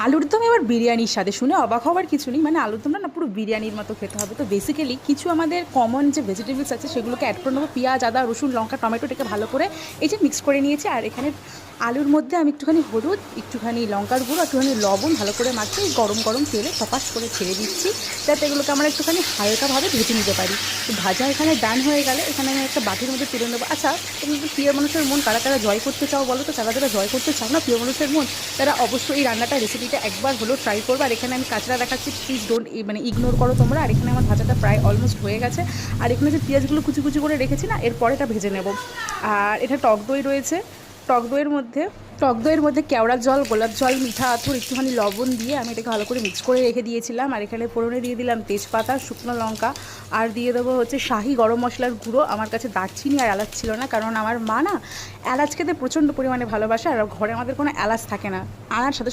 আলুর দম এবার বিরিয়ানির সাথে শুনে অবাক হওয়ার কিছু নেই, মানে আলুর দমটা না পুরো বিরিয়ানির মতো খেতে হবে। তো বেসিক্যালি কিছু আমাদের কমন যে ভেজিটেবলস আছে সেগুলোকে অ্যাড করে নেবো। পেঁয়াজ, আদা, রসুন, লঙ্কা, টমেটোটাকে ভালো করে এই যে মিক্স করে নিয়েছি। আর এখানে আলুর মধ্যে আমি একটুখানি হলুদ, একটুখানি লঙ্কার গুঁড়ো, একটুখানি লবণ ভালো করে মাখিয়ে গরম গরম তেলে টপাস করে ছেড়ে দিচ্ছি, যাতে এগুলোকে আমরা একটুখানি হালকাভাবে ভেজে নিতে পারি। তো ভাজা এখানে ডান হয়ে গেলে এখানে আমি একটা বাটির মধ্যে তুলে নেবো। আচ্ছা, তুমি প্রিয় মানুষের মন কারা কারা জয় করতে চাও বলো তো? যারা যারা জয় করতে চাও না প্রিয় মানুষের মন, তারা অবশ্যই এই রান্নাটা রেসিপিটা একবার হলেও ট্রাই করবে। আর এখানে আমি কাঁচরা দেখাচ্ছি, প্লিজ ডোন্ট মানে ইগনোর করো তোমরা। আর এখানে আমার ভাজাটা প্রায় অলমোস্ট হয়ে গেছে। আর এখানে যে পেঁয়াজগুলো কুচি কুচি করে রেখেছি না, এরপরে এটা ভেজে নেব। আর এটা টক দই রয়েছে, টক দইয়ের মধ্যে কেওড়া জল, গোলাপ জল, মিঠা আতর, একটুখানি লবণ দিয়ে আমি এটাকে ভালো করে মিক্স করে রেখে দিয়েছিলাম। আর এখানে ফোড়নে দিয়ে দিলাম তেজপাতা, শুকনো লঙ্কা, আর দিয়ে দেবো হচ্ছে শাহি গরম মশলার গুঁড়ো। আমার কাছে দারচিনি আর এলাচ ছিল না, কারণ আমার মা না এলাচ খেতে প্রচণ্ড পরিমাণে ভালোবাসে, আর ঘরে আমাদের কোনো এলাচ থাকে না। আনার সাথে সাথে